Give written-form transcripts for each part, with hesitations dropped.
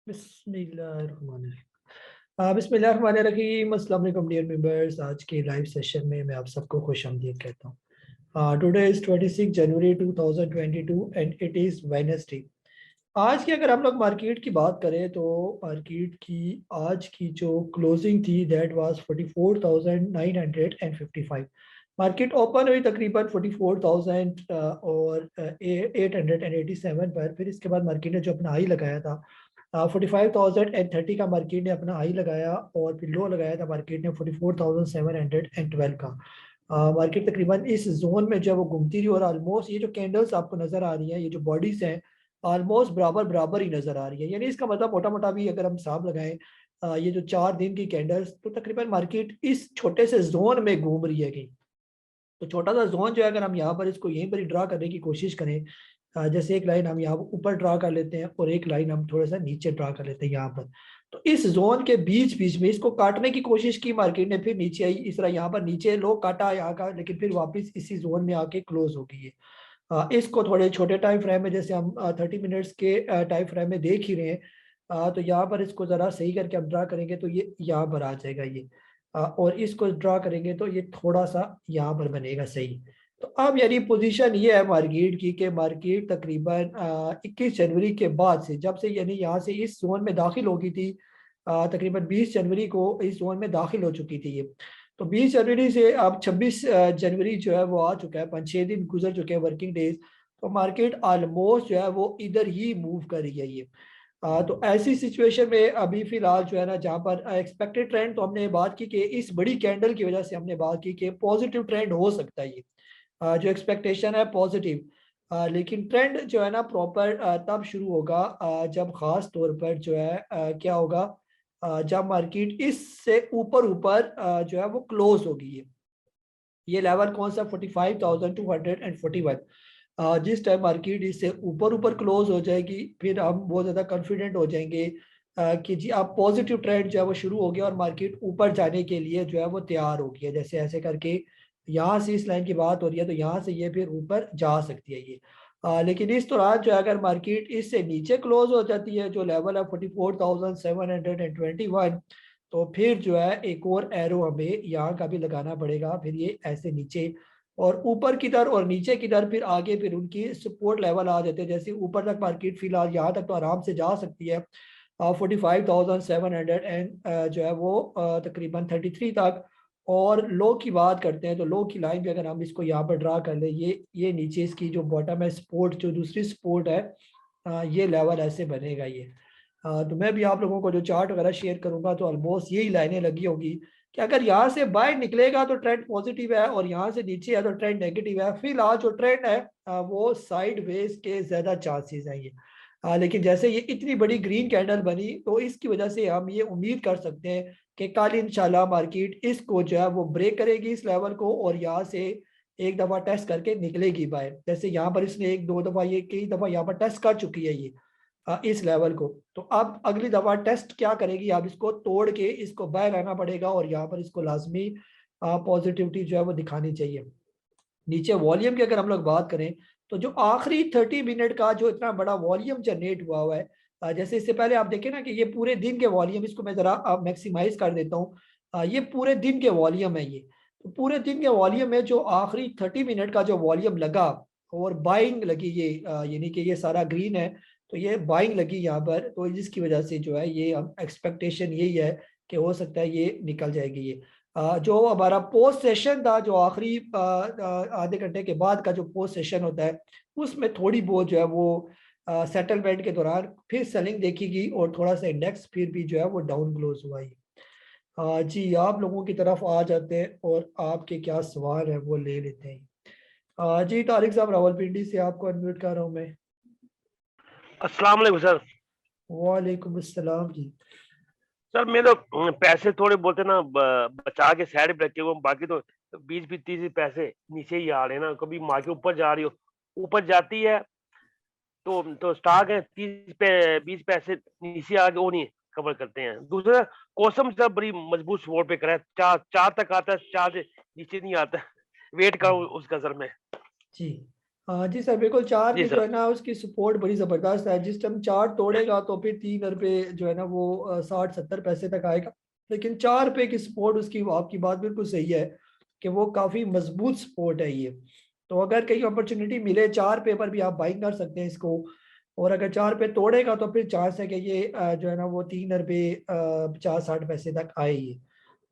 बिस्मिल्लाहिर्रहमानिर्रहीम। अस्सलाम वालेकुम डियर मेंबर्स। आज के लाइव सेशन में मैं आप सबको खुशामदीद कहता हूँ। Today is 26 January 2022 and it is Wednesday. आज की अगर हम लोग मार्केट की बात करें तो मार्केट की आज की जो क्लोजिंग थी दैट वाज 44,955। मार्केट ओपन हुई तकरीबन 44,000 और 887 पर। फिर इसके बाद मार्केट ने जो अपना हाई लगाया था 45,030 का मार्केट ने अपना हाई लगाया और फिर लो लगाया था मार्केट ने 44,712 का। मार्केट तकरीबन इस जोन में जब वो घूमती रही और ऑलमोस्ट ये जो कैंडल्स आपको नजर आ रही हैं, ये जो बॉडीज हैं ऑलमोस्ट बराबर बराबर ही नजर आ रही है। यानी इसका मतलब मोटा मोटा भी अगर हम हिसाब लगाएं, ये जो 4 दिन की कैंडल्स, तो तकरीबन मार्केट इस छोटे से जोन में घूम रही है कहीं। तो छोटा सा जोन जो है अगर हम यहाँ पर इसको यहीं पर ही ड्रा करने की कोशिश करें, जैसे एक लाइन हम यहाँ ऊपर ड्रा कर लेते हैं और एक लाइन हम थोड़ा सा नीचे ड्रा कर लेते हैं यहाँ पर। तो इस जोन के बीच बीच में इसको काटने की कोशिश की मार्केट ने, फिर नीचे आई इस तरह यहाँ पर नीचे लो काटा यहाँ का, लेकिन फिर वापस इसी जोन में आके क्लोज हो गई है। इसको थोड़े छोटे टाइम फ्रेम में जैसे हम 30 मिनट्स के टाइम फ्रेम में देख ही रहे हैं, तो यहाँ पर इसको ज़रा सही करके हम ड्रा करेंगे तो ये यहाँ पर आ जाएगा ये। और इसको ड्रा करेंगे तो ये थोड़ा सा यहाँ पर बनेगा सही। तो अब यानी पोजीशन ये है मार्केट की कि मार्केट तकरीबन 21 जनवरी के बाद से, जब से यानी यहाँ से इस जोन में दाखिल हो गई थी, तकरीबन 20 जनवरी को इस जोन में दाखिल हो चुकी थी ये। तो 20 जनवरी से अब 26 जनवरी जो है वो आ चुका है, 5-6 दिन गुजर चुके हैं वर्किंग डेज। तो मार्केट ऑलमोस्ट जो है वो इधर ही मूव कर रही है ये। तो ऐसी सिचुएशन में अभी फिलहाल जो है ना, जहाँ पर एक्सपेक्टेड ट्रेंड, तो हमने बात की कि इस बड़ी कैंडल की वजह से हमने बात की कि पॉजिटिव ट्रेंड हो सकता है ये। जो एक्सपेक्टेशन है पॉजिटिव, लेकिन ट्रेंड जो है ना प्रॉपर तब शुरू होगा जब खास तौर पर जो है क्या होगा, जब मार्केट इससे ऊपर ऊपर जो है वो क्लोज होगी ये लेवल कौन सा 45,241। जिस टाइम मार्केट इससे ऊपर ऊपर क्लोज हो जाएगी फिर हम बहुत ज़्यादा कॉन्फिडेंट हो जाएंगे कि जी अब पॉजिटिव ट्रेंड जो है वो शुरू हो गया और मार्केट ऊपर जाने के लिए जो है वो तैयार हो गया। जैसे ऐसे करके यहाँ से इस लाइन की बात हो रही है तो यहाँ से ये फिर ऊपर जा सकती है ये। लेकिन इस दौरान जो है अगर मार्केट इससे नीचे क्लोज हो जाती है जो लेवल है 44,721, तो फिर जो है एक और एरो हमें यहाँ का भी लगाना पड़ेगा। फिर ये ऐसे नीचे और ऊपर की तरफ और नीचे की तरफ फिर आगे फिर उनकी सपोर्ट लेवल आ जाते हैं। जैसे ऊपर तक मार्केट फिलहाल यहाँ तक तो आराम से जा सकती है 45,700 एंड जो है वो तकरीबन 33 तक। और लो की बात करते हैं तो लो की लाइन भी अगर हम इसको यहाँ पर ड्रा कर ले, ये नीचे इसकी जो बॉटम है सपोर्ट, जो दूसरी सपोर्ट है, ये लेवल ऐसे बनेगा ये। तो मैं भी आप लोगों को जो चार्ट वगैरह शेयर करूंगा तो ऑलमोस्ट यही लाइनें लगी होगी कि अगर यहाँ से बाय निकलेगा तो ट्रेंड पॉजिटिव है और यहाँ से नीचे है तो ट्रेंड नेगेटिव है। फिलहाल जो ट्रेंड है वो साइड वेज के ज्यादा चांसेस हैं ये। लेकिन जैसे ये इतनी बड़ी ग्रीन कैंडल बनी तो इसकी वजह से हम ये उम्मीद कर सकते हैं कि कल इंशाल्लाह मार्केट इसको जो है वो ब्रेक करेगी इस लेवल को और यहाँ से एक दफा टेस्ट करके निकलेगी बाय। जैसे यहाँ पर इसने एक दो दफा ये कई दफा यहाँ पर टेस्ट कर चुकी है ये इस लेवल को। तो अब अगली दफा टेस्ट क्या करेगी, अब इसको तोड़ के इसको बाय रहना पड़ेगा और यहाँ पर इसको लाजमी पॉजिटिविटी जो है वो दिखानी चाहिए। नीचे वॉल्यूम की अगर हम लोग बात करें तो जो आखिरी 30 मिनट का जो इतना बड़ा वॉल्यूम जनरेट हुआ हुआ है, जैसे इससे पहले आप देखें ना कि ये पूरे दिन के वॉल्यूम, इसको मैं जरा मैक्सिमाइज कर देता हूँ। ये पूरे दिन के वॉल्यूम है ये। तो पूरे दिन के वॉल्यूम में जो आखिरी 30 मिनट का जो वॉल्यूम लगा और बाइंग लगी ये, यानी कि ये सारा ग्रीन है तो ये बाइंग लगी यहाँ पर, तो जिसकी वजह से जो है ये एक्सपेक्टेशन यही है कि हो सकता है ये निकल जाएगी ये। जो हमारा पोस्ट सेशन था, जो आखिरी आधे घंटे के बाद का जो पोस्ट सेशन होता है, उसमें थोड़ी बहुत जो है वो सेटलमेंट के दौरान फिर सेलिंग देखी और थोड़ा सा इंडेक्स फिर भी जो है वो डाउन क्लोज हुआ ही। जी आप लोगों की तरफ आ जाते हैं और आपके क्या सवाल है वो ले लेते हैं। जी तारिक साहब रावलपिंडी से आपको अनम्यूट कर रहा हूँ मैं। अस्सलाम वालेकुम सर। वालेकुम अस्सलाम जी। सर मैं तो पैसे थोड़े बोलते ना बचा के साइड पे रखे हुए, बाकी तो 20-30 पैसे नीचे ही आ रहे हैं ना। कभी मार्केट ऊपर जा रही हो, ऊपर जाती है तो स्टॉक है 30 पे 20 पैसे नीचे आके वो नहीं कवर करते हैं। दूसरा कॉसम सर बड़ी मजबूत सपोर्ट पे करा है, चार तक आता है, चार से नीचे नहीं आता। वेट करूँ उसका सर मैं। जी हाँ जी सर, बिल्कुल। चार जी पे जो सर। है ना उसकी सपोर्ट बड़ी ज़बरदस्त है। जिस टाइम चार तोड़ेगा तो फिर 3 रुपये जो है ना वो 60-70 पैसे तक आएगा। लेकिन 4 पे की सपोर्ट उसकी, आपकी बात बिल्कुल सही है कि वो काफ़ी मजबूत सपोर्ट है ये। तो अगर कहीं अपॉर्चुनिटी मिले 4 पे पर भी आप बाइंग कर सकते हैं इसको। और अगर 4 पे तोड़ेगा तो फिर चांस है कि ये जो है ना वो 3 रुपये 50-60 पैसे तक आए ये।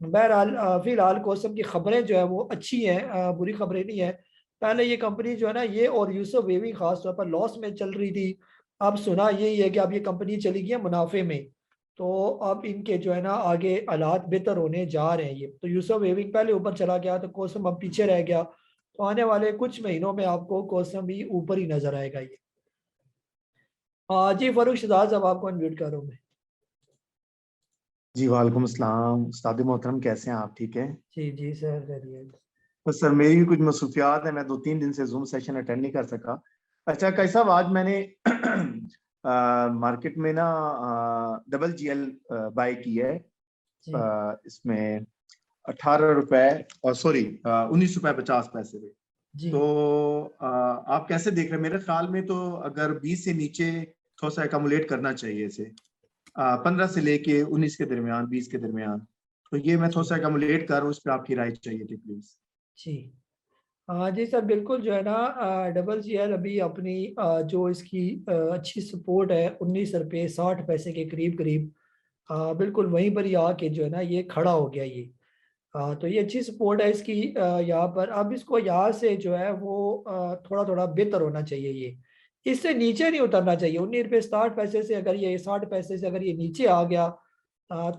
बहरहाल फिलहाल कोसम की खबरें जो है वो अच्छी हैं, बुरी खबरें नहीं है। पहले ये कंपनी जो है ना ये और यूसुफ वेवी खास तौर पर लॉस में चल रही थी। अब सुना यही है कि अब ये कंपनी चली गई है मुनाफे में। तो अब इनके जो है ना आगे हालात बेहतर होने जा रहे हैं। ये तो यूसुफ वेविंग पहले ऊपर चला गया तो कोसम अब पीछे रह गया। तो आने वाले कुछ महीनों में आपको कोसम भी ऊपर ही नजर आएगा ये। जी फरूख शहजाद साहब, आपको अनम्यूट कर रहा हूं मैं। जी वालेकुम अस्सलाम। उस्ताद मोहतरम, कैसे हैं आप? ठीक है। जी जी सर, करिए। तो सर मेरी भी कुछ मसरूफियात है, मैं 2-3 दिन से जूम सेशन अटेंड नहीं कर सका। अच्छा कैसा आज मैंने मार्केट में ना डबल जीएल बाय की है। जी इसमें 18 रुपए और सॉरी 19 रुपए 50 पैसे पे। जी तो आप कैसे देख रहे हैं? मेरे ख्याल में तो अगर 20 से नीचे थोड़ा सा एकमुलेट करना चाहिए इसे, 15 से लेके 19 के दरमियान, 20 के दरमियान। तो ये मैं थोड़ा जी सा एकमुलेट कर रहा हूँ, इस पर आपकी राय चाहिए थी प्लीज। जी। हाँ जी सर, बिल्कुल जो है ना डबल जी एल अभी अपनी जो इसकी अच्छी सपोर्ट है 19 रुपये 60 पैसे के करीब करीब, बिल्कुल वहीं पर ही आके जो है ना ये खड़ा हो गया ये। तो ये अच्छी सपोर्ट है इसकी यहाँ पर। अब इसको यहाँ से जो है वो थोड़ा थोड़ा बेहतर होना चाहिए ये। इससे नीचे नहीं उतरना चाहिए। 19 रुपये 60 पैसे से अगर ये 60 पैसे से अगर ये नीचे आ गया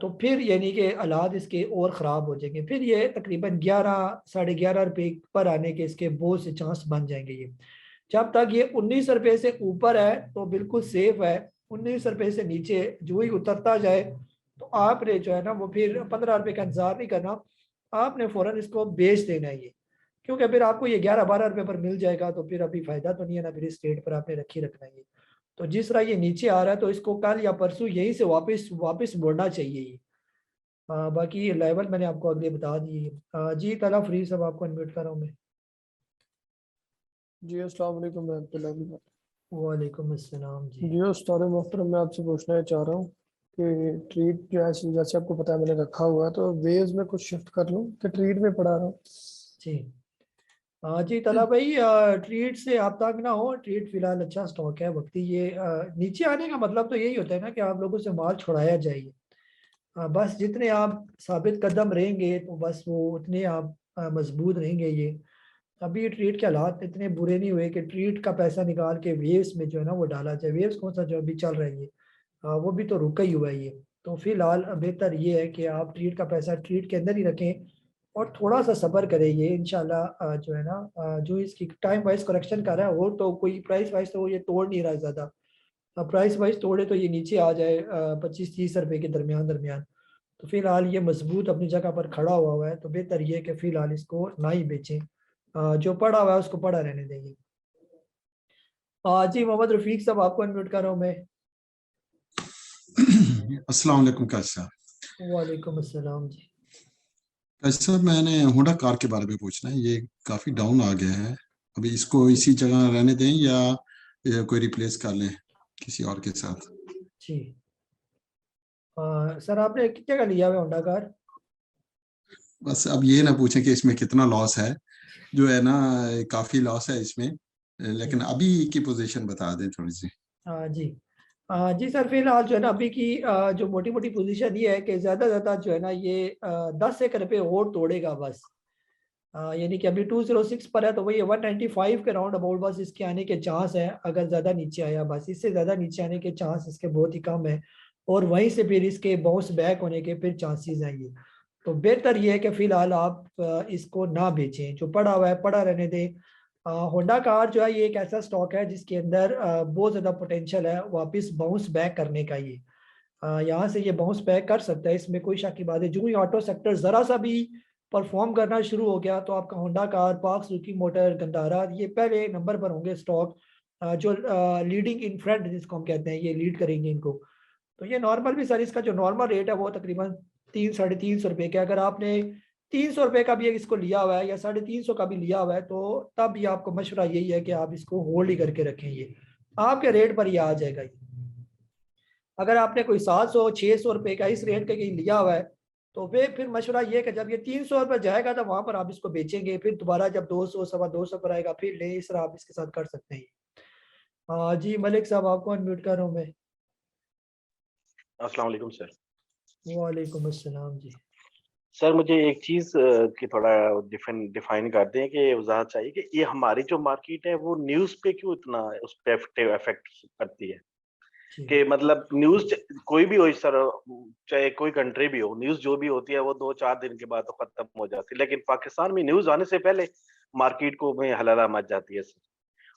तो फिर यानी कि हालात इसके और ख़राब हो जाएंगे। फिर ये तकरीबन 11-11.5 रुपये पर आने के इसके बहुत से चांस बन जाएंगे ये। जब तक ये 19 रुपये से ऊपर है तो बिल्कुल सेफ है। 19 रुपये से नीचे जो ही उतरता जाए तो आपने जो है ना वो फिर 15 रुपये का इंतजार नहीं करना, आपने फौरन इसको बेच देना है ये। क्योंकि फिर आपको ये 11-12 रुपये पर मिल जाएगा तो फिर अभी फायदा तो नहीं है ना, फिर इस रेट पर आपने रखी रखना है ये। तो जिस तरह ये नीचे आ रहा है तो इसको कल या परसों यहीं से वापस वापस मुड़ना चाहिए ये। बाकी ये लेवल मैंने आपको अगले बता दिए। जी तला फ्री सब, आपको अनम्यूट कर रहा हूँ मैं। जी अस्सलाम वालेकुम रहमतुल्लाहि व बरकातहू। वालेकुम अस्सलाम जी। जी उस्ताद मोहतरम, मैं आपसे पूछना चाह रहा हूँ कि ट्रीट जो है, जैसे आपको पता है मैंने रखा हुआ है, तो वेव्स में कुछ शिफ्ट कर लूँ कि ट्रीट में पड़ा रहा हूँ? जी जी तला भाई, ट्रीट से आप तक ना हो। ट्रीट फिलहाल अच्छा स्टॉक है वक्ती। ये नीचे आने का मतलब तो यही होता है ना कि आप लोगों से माल छुड़ाया जाए। बस जितने आप साबित कदम रहेंगे तो बस वो उतने आप मजबूत रहेंगे ये। अभी ट्रीट के हालात इतने बुरे नहीं हुए कि ट्रीट का पैसा निकाल के वेव्स में जो है ना वो डाला जाए। वेव्स कौन सा जो अभी चल रहा है ये, वो भी तो रुका ही हुआ है ये। तो फिलहाल बेहतर ये है कि आप ट्रीट का पैसा ट्रीट के अंदर ही रखें और थोड़ा सा सब्र करें। ये इंशाल्लाह जो है ना जो इसकी टाइम वाइज करेक्शन कर रहा है वो तो कोई प्राइस वाइज तो ये तोड़ नहीं रहा ज़्यादा। प्राइस वाइज तोड़े तो ये नीचे आ जाए 25-30 रुपए के दरमियान दरमियान। तो फिलहाल ये मजबूत अपनी जगह पर खड़ा हुआ है तो बेहतर ये है कि फिलहाल इसको ना ही बेचें। जो पड़ा हुआ है उसको पड़ा रहने देंगे। जी मोहम्मद रफीक साहब, आपको अनम्यूट कर रहा हूँ मैं। अस्सलाम वालेकुम कैसा? वालेकुम अस्सलाम जी। कैसा, मैंने होंडा कार के बारे में पूछना है। ये काफी डाउन आ गया है, अभी इसको इसी जगह रहने दें या कोई रिप्लेस कर लें किसी और के साथ? जी सर, आपने कितने का लिया हुआ होंडा कार? बस अब ये ना पूछें कि इसमें कितना लॉस है। जो है ना काफी लॉस है इसमें, लेकिन जी अभी की पोजीशन बता दें थोड़ी सी। जी जी सर, फिलहाल जो है ना अभी की जो मोटी मोटी पोजीशन ये है कि ज़्यादा जो है ना ये 10 एक रुपये और तोड़ेगा बस। यानी कि अभी 206 पर है तो वही 195 के राउंड अबाउट बस इसके आने के चांस है। अगर ज़्यादा नीचे आया, बस इससे ज़्यादा नीचे आने के चांस इसके बहुत ही कम है। और वहीं से फिर इसके बाउंस बैक होने के फिर चांसेस हैं ये। तो बेहतर ये है कि फिलहाल आप इसको ना बेचें। जो पड़ा हुआ है पड़ा रहने दें। होंडा कार जो है ये एक ऐसा स्टॉक है जिसके अंदर बहुत ज़्यादा पोटेंशियल है वापस बाउंस बैक करने का ये। यहाँ से ये बाउंस बैक कर सकता है, इसमें कोई शक की बात है। जो ही ऑटो सेक्टर ज़रा सा भी परफॉर्म करना शुरू हो गया तो आपका Honda car, park Suzuki motor, Gandhara ये पहले नंबर पर होंगे स्टॉक। जो लीडिंग इन फ्रंट जिसको हम कहते हैं, ये लीड करेंगे इनको। तो ये नॉर्मल भी सर, इसका जो नॉर्मल रेट है वो तकरीबन 300-350 रुपये का। अगर आपने 300 रुपए का भी इसको लिया हुआ है या 350 का भी लिया हुआ है, तो तब भी आपको मशवरा यही है कि आप इसको होल्ड ही करके रखें, ये आपके रेट पर ही आ जाएगा। ये अगर आपने कोई 700-600 रुपए का इस रेट का कहीं लिया हुआ है, तो फिर मशवरा ये है कि जब ये 300 रुपये जाएगा तो वहां पर आप इसको बेचेंगे, फिर दोबारा जब 200 250 पर आएगा फिर ले, इस तरह आप इसके साथ कर सकते हैं। जी मलिक साहब, आपको अनम्यूट कर रहा हूँ मैं। अस्सलाम वालेकुम सर। वालेकुम अस्सलाम जी। सर मुझे एक चीज की थोड़ा डिफाइन कर दें कि वजाहत चाहिए कि ये हमारी जो मार्केट है वो न्यूज पे क्यों इतना उस पे इफेक्ट करती है जी कि मतलब न्यूज कोई भी हो सर, चाहे कोई कंट्री भी हो, न्यूज जो भी होती है वो 2-4 दिन के बाद तो खत्म हो जाती है, लेकिन पाकिस्तान में न्यूज आने से पहले मार्केट को में हलाला मच जाती है सर।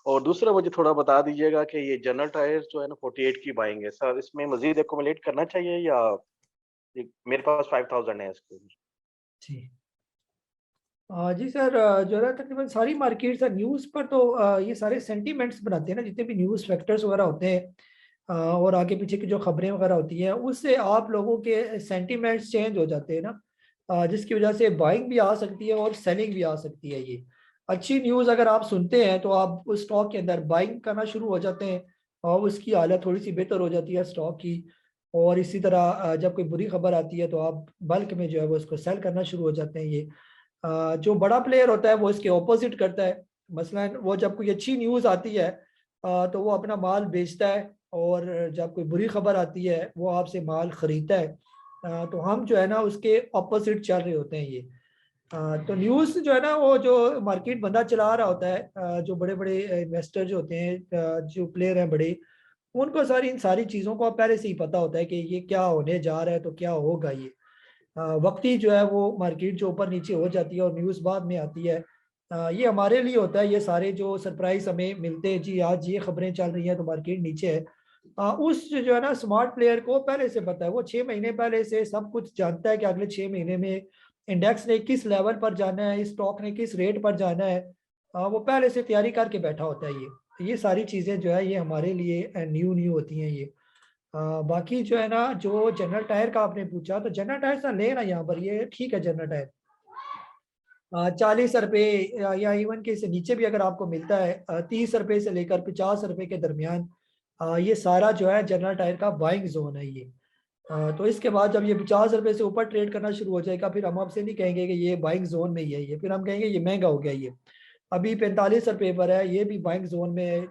और दूसरा मुझे थोड़ा बता दीजिएगा कि ये जनरल टायर जो है ना 48 की बाइंग है सर, इसमें मजीद एक्यूमुलेट करना चाहिए या मेरे पास 5000 है इसके। जी जी सर, जो है तकरीबन सारी मार्केट्स न्यूज़ पर तो ये सारे सेंटीमेंट्स बनाते हैं ना, जितने भी न्यूज़ फैक्टर्स वगैरह होते हैं और आगे पीछे की जो खबरें वगैरह होती हैं, उससे आप लोगों के सेंटीमेंट्स चेंज हो जाते हैं ना, जिसकी वजह से बाइंग भी आ सकती है और सेलिंग भी आ सकती है। ये अच्छी न्यूज़ अगर आप सुनते हैं तो आप उस स्टॉक के अंदर बाइंग करना शुरू हो जाते हैं और उसकी हालत थोड़ी सी बेहतर हो जाती है स्टॉक की। और इसी तरह जब कोई बुरी खबर आती है तो आप बल्क में जो है वो उसको सेल करना शुरू हो जाते हैं। ये जो बड़ा प्लेयर होता है वो इसके ऑपोजिट करता है। मसलन वो जब कोई अच्छी न्यूज़ आती है तो वो अपना माल बेचता है, और जब कोई बुरी खबर आती है वो आपसे माल खरीदता है। तो हम जो है ना उसके ऑपोजिट चल रहे होते हैं। ये तो न्यूज़ जो है ना, वो जो मार्केट बंदा चला रहा होता है, जो बड़े बड़े इन्वेस्टर जो होते हैं, जो प्लेयर हैं बड़े, उनको सारी इन सारी चीज़ों को पहले से ही पता होता है कि ये क्या होने जा रहा है, तो क्या होगा। ये वक्ती जो है वो मार्केट जो ऊपर नीचे हो जाती है और न्यूज़ बाद में आती है। ये हमारे लिए होता है, ये सारे जो सरप्राइज हमें मिलते हैं, जी आज ये खबरें चल रही हैं तो मार्केट नीचे है। उस जो है ना स्मार्ट प्लेयर को पहले से पता है, वो 6 महीने पहले से सब कुछ जानता है कि अगले 6 महीने में इंडेक्स ने किस लेवल पर जाना है, स्टॉक ने किस रेट पर जाना है। वो पहले से तैयारी करके बैठा होता है। ये सारी चीज़ें जो है ये हमारे लिए न्यू न्यू होती हैं। ये बाकी जो है ना, जो जनरल टायर का आपने पूछा, तो जनरल टायर ना लेना यहाँ पर, ये ठीक है जनरल टायर 40 रुपये या इवन के से नीचे भी अगर आपको मिलता है 30 रुपये से लेकर 50 रुपये के दरमियान, ये सारा जो है जनरल टायर का बाइंग जोन है। ये तो इसके बाद जब ये 50 रुपये से ऊपर ट्रेड करना शुरू हो जाएगा, फिर हम आपसे नहीं कहेंगे कि ये बाइंग जोन में ही है। ये फिर हम कहेंगे ये महंगा हो गया। ये अभी 45 रुपये पर है, ये भी बाइंग जोन में है।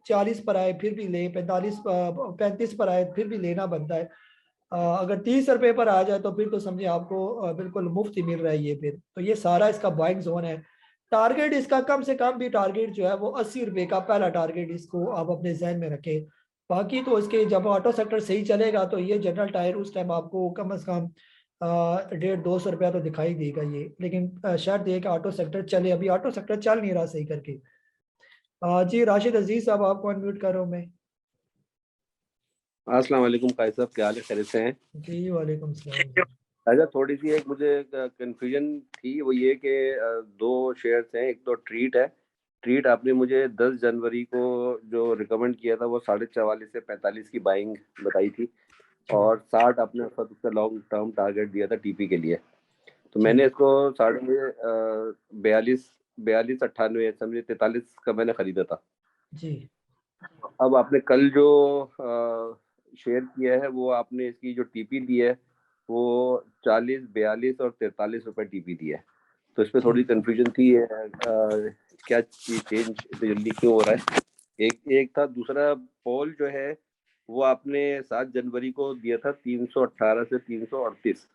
40 पर आए फिर भी ले, 35 पर आए फिर भी लेना बनता है। अगर 30 रुपये पर आ जाए तो फिर तो समझे आपको बिल्कुल मुफ्त ही मिल रहा है। ये फिर तो ये सारा इसका बाइंग जोन है। टारगेट इसका कम से कम भी टारगेट जो है वो 80 रुपये का पहला टारगेट इसको आप अपने जहन में रखें। बाकी तो इसके जब ऑटो सेक्टर सही चलेगा तो ये जनरल टायर उस टाइम आपको कम से कम 150-200 रुपया तो दिखाई देगा ये, लेकिन शर्त ये कि ऑटो सेक्टर चले। अभी ऑटो सेक्टर चल नहीं रहा सही करके। जी राशिद अजीज साहब, आपको अनम्यूट कर रहा हूँ मैं। अस्सलाम वालेकुम कायद साहब, क्या हाल है, खैरियत से हैं? जी वालेकुम सलाम। अच्छा, थोड़ी सी एक मुझे कंफ्यूजन थी, वो ये कि दो शेयर्स हैं। एक तो ट्रीट है। ट्रीट आपने मुझे 10 जनवरी को जो रिकमेंड किया था वो 44.5 से 45 की बाइंग बताई थी, और 60 आपने उसका लॉन्ग टर्म टारगेट दिया था टीपी के लिए। तो मैंने इसको 42.98 समझे 43 का मैंने खरीदा था जी। अब आपने कल जो शेयर किया है वो आपने इसकी जो टीपी दी है वो 40, 42 और 43 रुपए टीपी दी है। तो इसमें थोड़ी कंफ्यूजन थी, क्या चीज चेंज इतनी जल्दी क्यों हो रहा है? एक था। दूसरा पोल जो है वो आपने 7 जनवरी को दिया था 318 से 338,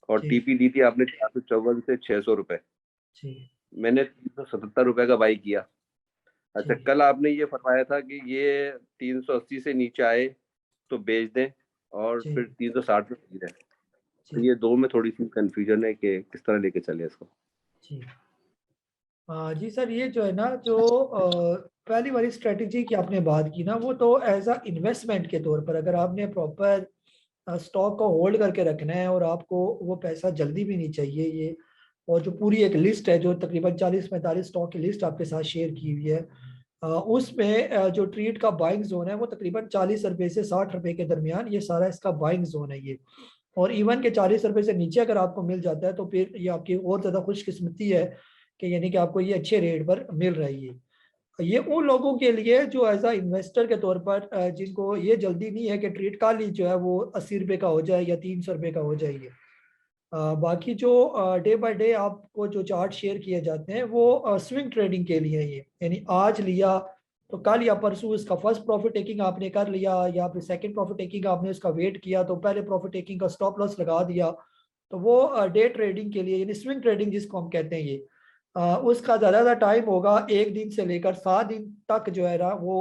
और जी। टीपी दी थी आपने 454 से 600 रुपए। जी। मैंने 377 रुपए का बाई किया। अच्छा, जी। कल आपने ये फरमाया था कि ये 380 से नीचे आए तो बेच दें और जी। फिर 360 में खरीदें। तो जी। ये दो में थोड़ी सी कंफ्यूजन है कि किस तरह लेके चले इसको। जी। जी सर, ये जो है ना, जो पहली वाली स्ट्रेटजी की आपने बात की ना, वो तो एज अ इन्वेस्टमेंट के तौर पर, अगर आपने प्रॉपर स्टॉक को होल्ड करके रखना है और आपको वो पैसा जल्दी भी नहीं चाहिए। ये और जो पूरी एक लिस्ट है जो तकरीबन 40-45 स्टॉक की लिस्ट आपके साथ शेयर की हुई है, उसमें जो ट्रीट का बाइंग जोन है वो तकरीबन 40 रुपये से 60 रुपये के दरमियान, ये सारा इसका बाइंग जोन है। ये और इवन के 40 रुपए से नीचे अगर आपको मिल जाता है तो फिर ये आपकी और ज़्यादा खुशकिस्मती है कि यानी कि आपको ये अच्छे रेट पर मिल रही है। ये उन लोगों के लिए जो एज अ इन्वेस्टर के तौर पर जिनको ये जल्दी नहीं है कि ट्रेड का ली जो है वो 80 रुपए का हो जाए या 300 रुपए का हो जाएगी। बाकी जो डे बाय डे आपको जो चार्ट शेयर किए जाते हैं वो स्विंग ट्रेडिंग के लिए ये, यानी आज लिया तो कल या परसों इसका फर्स्ट प्रॉफिट टेकिंग आपने कर लिया या फिर सेकंड प्रॉफिट टेकिंग आपने उसका वेट किया तो पहले प्रॉफिट टेकिंग का स्टॉप लॉस लगा दिया, तो वो डे ट्रेडिंग के लिए यानी स्विंग ट्रेडिंग जिसको हम कहते हैं ये उसका ज़्यादा टाइम होगा 1 दिन से लेकर 7 दिन तक जो है ना वो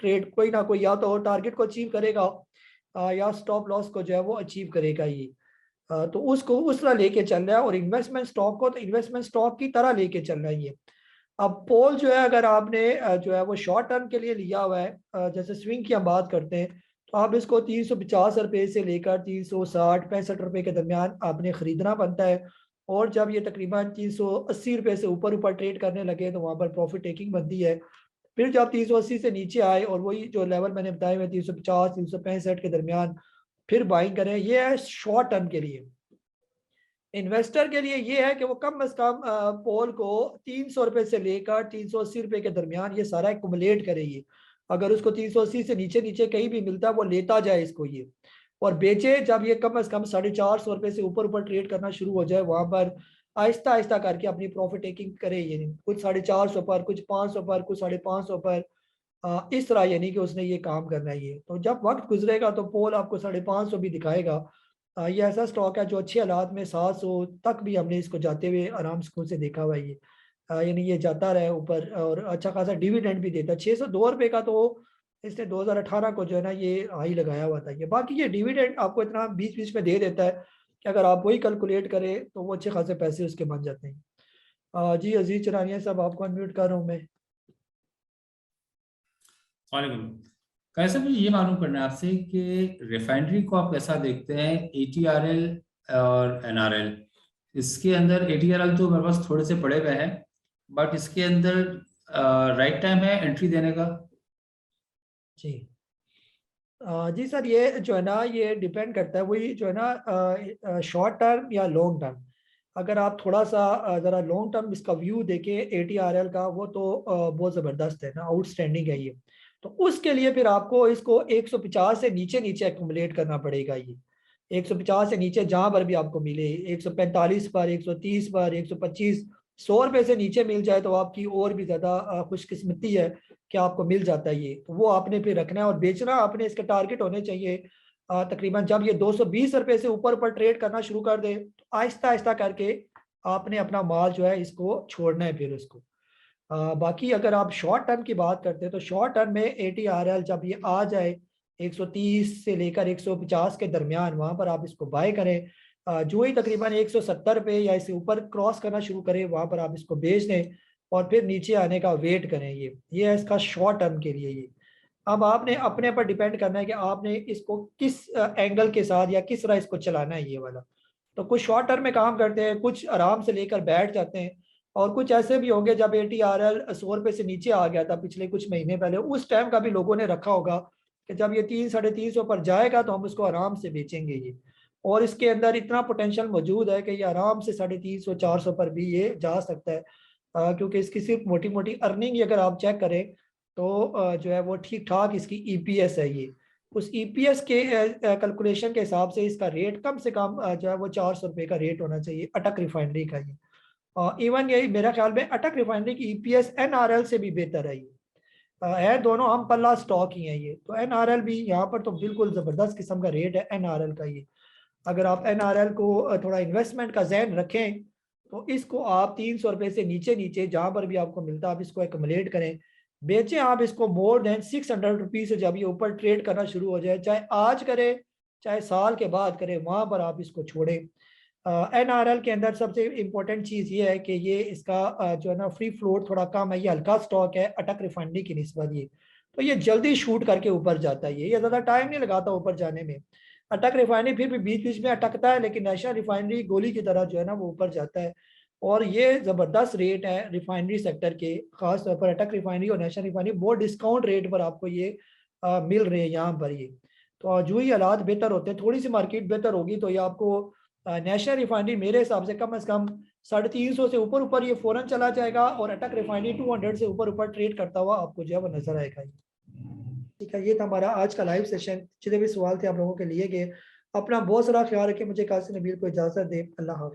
ट्रेड कोई ना कोई या तो टारगेट को अचीव करेगा या स्टॉप लॉस को जो है वो अचीव करेगा ये। तो उसको उस तरह लेके चल रहा है और इन्वेस्टमेंट स्टॉक को तो इन्वेस्टमेंट स्टॉक की तरह लेके चल रहा है ये। अब पोल जो है अगर आपने जो है वो शॉर्ट टर्म के लिए लिया हुआ है जैसे स्विंग की हम बात करते हैं तो आप इसको 350 रुपए से लेकर 360-65 रुपए के दरमियान आपने खरीदना बनता है और जब ये तकरीबन 380 रुपए से ऊपर ट्रेड करने लगे तो वहाँ पर प्रॉफिट टेकिंग बनती है। फिर जब 380 से नीचे आए और वही जो लेवल मैंने बताया हुआ 350-365 के दरमियान फिर बाइंग करें, ये है शॉर्ट टर्म के लिए। इन्वेस्टर के लिए ये है कि वो कम से कम पोल को 300 रुपए से लेकर 380 रुपए के दरमियान ये सारा एक्युमुलेट करे ये। अगर उसको 380 से नीचे कहीं भी मिलता है वो लेता जाए इसको ये और बेचे जब ये कम से कम 450 रुपए से ऊपर ट्रेड करना शुरू हो जाए वहां पर आहिस्ता आहिस्ता करके अपनी प्रॉफिट टेकिंग करे, यानी कुछ 450 पर, कुछ 500 पर, कुछ 550 पर, इस तरह यानी कि उसने ये काम करना है ये। तो जब वक्त गुजरेगा तो पोल आपको 550 भी दिखाएगा। ये ऐसा स्टॉक है जो अच्छे हालात में 700 तक भी हमने इसको जाते हुए आराम से देखा हुआ है ये, यानी ये जाता रहा ऊपर और अच्छा खासा डिविडेंड भी देता है। 602 रुपये का तो इसने 2018 को जो है ना ये हाई लगाया हुआ था ये। बाकी ये डिविडेंड आपको इतना बीच बीच में दे देता है कि अगर आप वही कैलकुलेट करें तो वो अच्छे खासे पैसे उसके बन जाते हैं। जी अजीज चरानिया साहब आपको अनम्यूट कर रहा हूँ मैं। वालेकुम। कैसे मुझे ये मालूम करना है आपसे कि रिफाइनरी को आप कैसा देखते हैं, ATRL और NRL। इसके अंदर ATRL तो मेरे पास थोड़े से पड़े हुए हैं बट इसके अंदर राइट टाइम है एंट्री देने का? जी जी सर, ये जो है ना ये डिपेंड करता है वही जो है ना शॉर्ट टर्म या लॉन्ग टर्म। अगर आप थोड़ा सा ज़रा लॉन्ग टर्म इसका व्यू देखें ATRL का वो तो बहुत ज़बरदस्त है ना, आउटस्टैंडिंग है ये। तो उसके लिए फिर आपको इसको 150 से नीचे एक्युमुलेट करना पड़ेगा ये। 150 से नीचे जहां पर भी आपको मिले, 145 पर, 130 पर, 125, 100 रुपए से नीचे मिल जाए तो आपकी और भी ज्यादा खुशकिस्मती है कि आपको मिल जाता है ये। तो वो आपने फिर रखना है और बेचना आपने, इसके टारगेट होने चाहिए तकरीबन जब ये 220 रुपए से ऊपर ट्रेड करना शुरू कर दे तो आहिस्ता आहिस्ता करके आपने अपना माल जो है इसको छोड़ना है फिर उसको। बाकी अगर आप शॉर्ट टर्म की बात करते हैं तो शॉर्ट टर्म में ATRL जब ये आ जाए 130 से लेकर 150 के दरमियान वहां पर आप इसको बाय करें। जो ही तकरीबन 170 रुपये या इससे ऊपर क्रॉस करना शुरू करें वहां पर आप इसको बेच दें और फिर नीचे आने का वेट करें। ये है इसका शॉर्ट टर्म के लिए ये। अब आपने अपने पर डिपेंड करना है कि आपने इसको किस एंगल के साथ या किस तरह इसको चलाना है ये वाला। तो कुछ शॉर्ट टर्म में काम करते हैं, कुछ आराम से लेकर बैठ जाते हैं और कुछ ऐसे भी होंगे जब ATRL 100 रुपये से नीचे आ गया था पिछले कुछ महीने पहले, उस टाइम का भी लोगों ने रखा होगा कि जब ये 300-350 पर जाएगा तो हम उसको आराम से बेचेंगे ये। और इसके अंदर इतना पोटेंशियल मौजूद है कि ये आराम से 350-400 पर भी ये जा सकता है क्योंकि इसकी सिर्फ मोटी मोटी अर्निंग अगर आप चेक करें तो जो है वो ठीक ठाक इसकी EPS है ये। उस EPS के कैलकुलेशन के हिसाब से इसका रेट कम से कम जो है वो 400 रुपये का रेट होना चाहिए अटक रिफाइनरी का ये। इवन यही मेरा ख्याल में अटक रिफाइनरी की EPS NRL से भी बेहतर है ये। है दोनों हम पल्ला स्टॉक ही हैं ये। तो NRL भी यहाँ पर तो बिल्कुल ज़बरदस्त किस्म का रेट है NRL का ये। अगर आप NRL को थोड़ा इन्वेस्टमेंट का जहन रखें तो इसको आप 300 रुपये से नीचे जहाँ पर भी आपको मिलता है आप इसको एक्युमुलेट करें, बेचें आप इसको मोर देन 600 रुपीज़ से जब ये ऊपर ट्रेड करना शुरू हो जाए, चाहे आज करें चाहे साल के बाद करें, वहाँ पर आप इसको छोड़ें। NRL के अंदर सबसे इम्पोर्टेंट चीज़ ये है कि ये इसका जो है ना फ्री फ्लोट थोड़ा कम है, ये हल्का स्टॉक है अटक रिफाइनरी की निस्बत ये। तो ये जल्दी शूट करके ऊपर जाता है ये ज़्यादा टाइम नहीं लगाता ऊपर जाने में। अटक रिफाइनरी फिर भी बीच बीच में अटकता है लेकिन नेशनल रिफाइनरी गोली की तरह जो है ना वो ऊपर जाता है। और ये ज़बरदस्त रेट है रिफाइनरी सेक्टर के, ख़ास तौर पर अटक रिफाइनरी और नेशनल रिफाइनरी बहुत डिस्काउंट रेट पर आपको ये मिल रहे हैं यहाँ पर ये। तो जो ही हालात बेहतर होते हैं, थोड़ी सी मार्केट बेहतर होगी तो ये आपको नेशनल रिफाइनरी मेरे हिसाब से कम 350 से ऊपर ये फौरन चला जाएगा, और अटक रिफाइनरी 200 से ऊपर ट्रेड करता हुआ आपको जो है वो नजर आएगा। ठीक है, ये था हमारा आज का लाइव सेशन। जितने भी सवाल थे आप लोगों के लिए गए। अपना बहुत सारा ख्याल रखें। मुझे कासिम नबील को इजाजत दे। अल्लाह हाफ़िज़।